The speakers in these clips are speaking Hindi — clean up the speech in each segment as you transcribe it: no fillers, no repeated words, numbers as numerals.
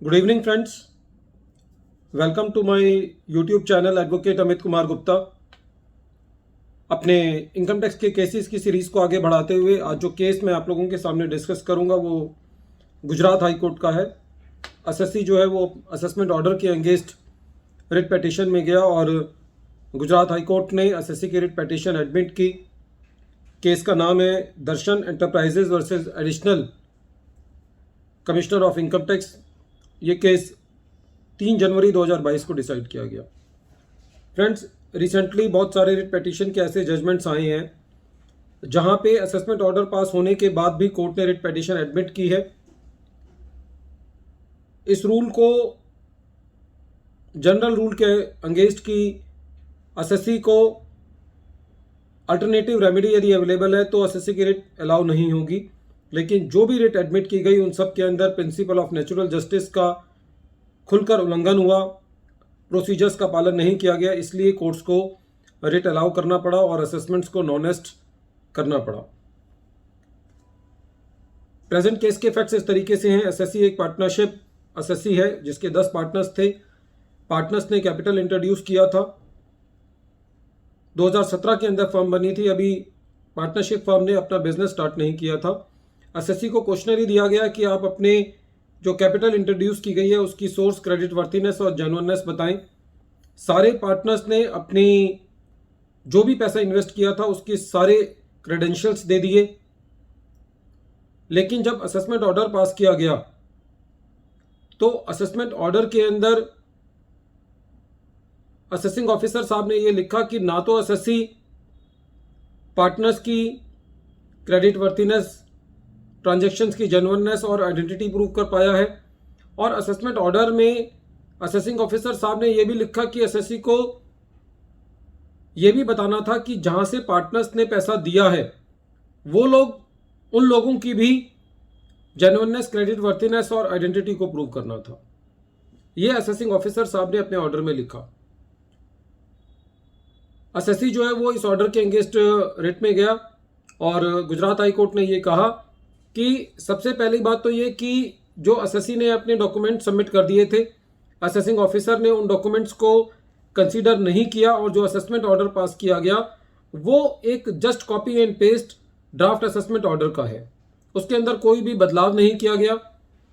Good evening friends, welcome to my YouTube channel advocate Amit Kumar Gupta. अपने इनकम टैक्स के केसेस की सीरीज़ को आगे बढ़ाते हुए आज जो केस मैं आप लोगों के सामने डिस्कस करूंगा वो गुजरात हाई कोर्ट का है। एसएससी जो है वो असेसमेंट ऑर्डर के अगेंस्ट रिट पिटीशन में गया और गुजरात हाई कोर्ट ने एसएससी की रिट पिटीशन एडमिट की। केस का नाम है Darshan enterprises versus additional commissioner of income tax. ये केस 3 जनवरी 2022 को डिसाइड किया गया। फ्रेंड्स, रिसेंटली बहुत सारे रिट पिटीशन के ऐसे जजमेंट्स आए हैं जहां पे असेसमेंट ऑर्डर पास होने के बाद भी कोर्ट ने रिट पिटीशन एडमिट की है। इस रूल को जनरल रूल के अगेंस्ट की एसएससी को अल्टरनेटिव रेमेडी यदि अवेलेबल है तो एसएससी की रिट अलाउ नहीं होगी, लेकिन जो भी रिट एडमिट की गई उन सब के अंदर प्रिंसिपल ऑफ नेचुरल जस्टिस का खुलकर उल्लंघन हुआ, प्रोसीजर्स का पालन नहीं किया गया, इसलिए कोर्ट्स को रिट अलाउ करना पड़ा और असेसमेंट्स को नॉनेस्ट करना पड़ा। प्रेजेंट केस के फैक्ट्स इस तरीके से हैं। एसएससी एक पार्टनरशिप एसएससी है जिसके 10 पार्टनर्स थे। पार्टनर्स ने कैपिटल इंट्रोड्यूस किया था। 2017 के अंदर फर्म बनी थी। अभी पार्टनरशिप फर्म ने अपना बिजनेस स्टार्ट नहीं किया था। एसएससी को क्वेश्चनरी दिया गया कि आप अपने जो कैपिटल इंट्रोड्यूस की गई है उसकी सोर्स, क्रेडिट वर्थिनेस और जेन्युइननेस बताएं। सारे पार्टनर्स ने अपनी जो भी पैसा इन्वेस्ट किया था उसके सारे क्रेडेंशियल्स दे दिए, लेकिन जब असेसमेंट ऑर्डर पास किया गया तो असेसमेंट ऑर्डर के अंदर असेसिंग ऑफिसर साहब ने यह लिखा कि ना तो एसएससी पार्टनर्स की क्रेडिट वर्थिनेस, ट्रांजैक्शंस की जेन्युइननेस और आइडेंटिटी प्रूव कर पाया है, और असेसमेंट ऑर्डर में असेसिंग ऑफिसर साहब ने यह भी लिखा कि एसएससी को यह भी बताना था कि जहां से पार्टनर्स ने पैसा दिया है वो लोग, उन लोगों की भी जेन्युइननेस, क्रेडिट वर्थिनेस और आइडेंटिटी को प्रूव करना था। यह असेसिंग ऑफिसर साहब ने अपने ऑर्डर में लिखा। एसएससी जो है वो इस ऑर्डर के अगेंस्ट रिट में गया और गुजरात हाई कोर्ट ने यह कहा कि सबसे पहली बात तो ये कि जो एसएससी ने अपने डॉक्यूमेंट सबमिट कर दिए थे, असेसिंग ऑफिसर ने उन डॉक्यूमेंट्स को कंसीडर नहीं किया और जो असेसमेंट ऑर्डर पास किया गया वो एक just copy and paste draft assessment order का है। उसके अंदर कोई भी बदलाव नहीं किया गया।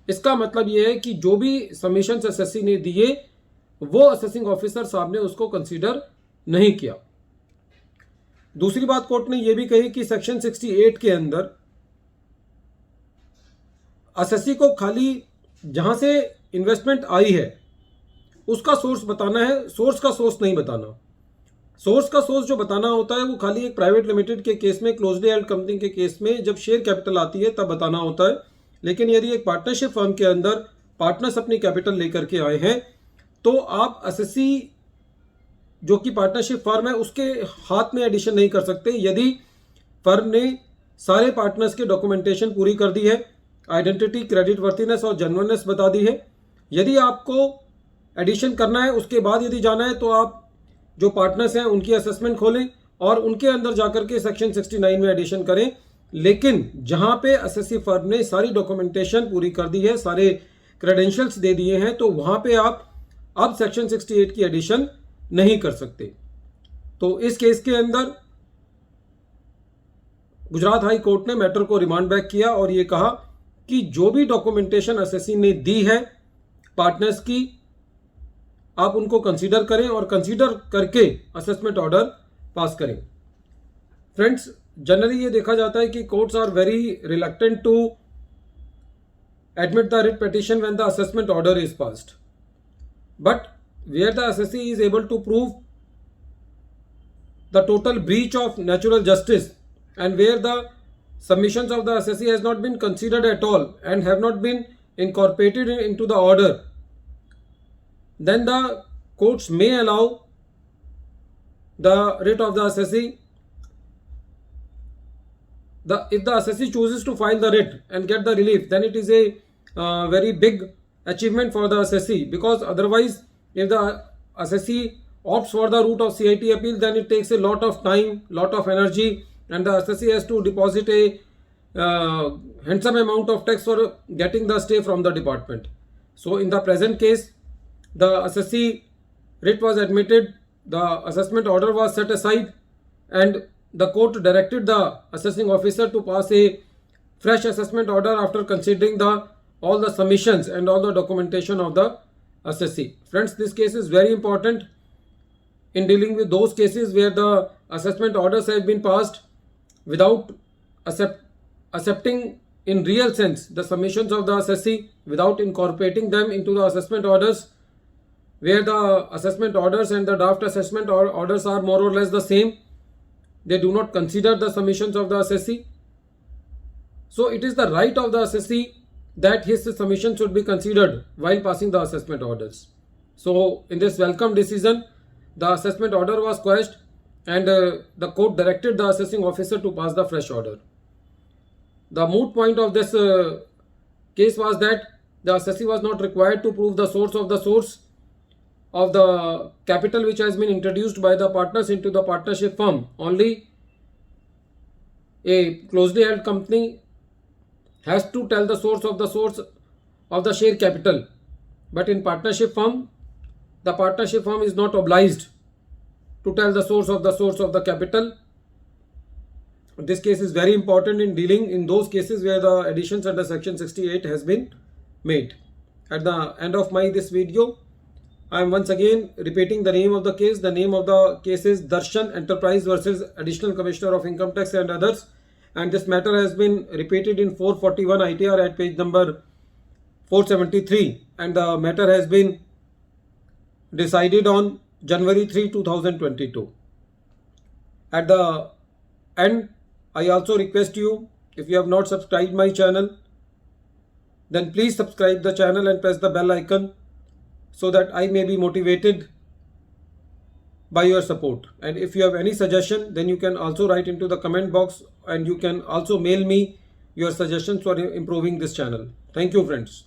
इसका मतलब ये है कि जो भी सबमिशंस एसएससी ने दिए वो असेसिंग ऑफिसर साहब ने उसको कंसीडर नहीं किया। दूसरी बात कोर्ट ने यह भी कही कि सेक्शन 68 के अंदर एसएससी को खाली जहां से इन्वेस्टमेंट आई है उसका सोर्स बताना है, सोर्स का सोर्स नहीं बताना। सोर्स का सोर्स जो बताना होता है वो खाली एक प्राइवेट लिमिटेड के केस में, क्लोजली हेल्ड कंपनी के केस में जब शेयर कैपिटल आती है तब बताना होता है। लेकिन यदि एक पार्टनरशिप फर्म के अंदर पार्टनर्स अपनी कैपिटल लेकर के आए हैं तो आप एसएससी जो कि पार्टनरशिप फर्म है उसके हाथ में एडिशन नहीं कर सकते। यदि फर्म ने सारे पार्टनर्स के डॉक्यूमेंटेशन पूरी कर दी है, आइडेंटिटी, क्रेडिट वर्थिनेस और जेन्युइननेस बता दी है, यदि आपको एडिशन करना है उसके बाद यदि जाना है तो आप जो पार्टनर्स हैं उनकी असेसमेंट खोलें और उनके अंदर जाकर के सेक्शन 69 में एडिशन करें। लेकिन जहां पे एसएससी फर्म ने सारी डॉक्यूमेंटेशन पूरी कर दी है, सारे क्रेडेंशियल्स दे दिए हैं, तो वहां पे आप अब सेक्शन 68 की एडिशन नहीं कर सकते। तो इस केस के अंदर गुजरात हाई कोर्ट ने मैटर को रिमांड बैक किया और यह कहा कि जो भी डॉक्यूमेंटेशन एसएससी ने दी है पार्टनर्स की, आप उनको कंसीडर करें और कंसीडर करके असेसमेंट ऑर्डर पास करें। फ्रेंड्स, जनरली ये देखा जाता है कि courts are very reluctant to admit the writ petition when the assessment order is passed, but where the SSC is able to prove the total breach of natural justice and where the submissions of the SSC has not been considered at all and have not been incorporated into the order, then the courts may allow the writ of the SSC. If the SSC chooses to file the writ and get the relief, then it is a very big achievement for the SSC, because otherwise if the SSC opts for the route of CIT appeal, then it takes a lot of time, lot of energy, and the SSC has to deposit a handsome amount of tax for getting the stay from the department. So in the present case, the assessee writ was admitted, the assessment order was set aside, and the court directed the assessing officer to pass a fresh assessment order after considering all the submissions and all the documentation of the assessee. Friends, this case is very important in dealing with those cases where the assessment orders have been passed without accepting in real sense the submissions of the assessee, without incorporating them into the assessment orders, where the assessment orders and the draft assessment orders are more or less the same. They do not consider the submissions of the assessee. So it is the right of the assessee that his submission should be considered while passing the assessment orders. So in this welcome decision, the assessment order was quashed, and the court directed the assessing officer to pass the fresh order. The moot point of this case was that the assessee was not required to prove the source of the capital which has been introduced by the partners into the partnership firm. Only a closely held company has to tell the source of the share capital. But in partnership firm, the partnership firm is not obliged to tell the source of the capital. This case is very important in dealing in those cases where the additions under section 68 has been made. At the end of this video, I am once again repeating the name of the case. The name of the case is Darshan Enterprise versus Additional Commissioner of Income Tax and others. And this matter has been repeated in 441 ITR at page number 473. And the matter has been decided on January 3, 2022. At the end, I also request you, if you have not subscribed my channel, then please subscribe the channel and press the bell icon so that I may be motivated by your support. And if you have any suggestion, then you can also write into the comment box, and you can also mail me your suggestions for improving this channel. Thank you, friends.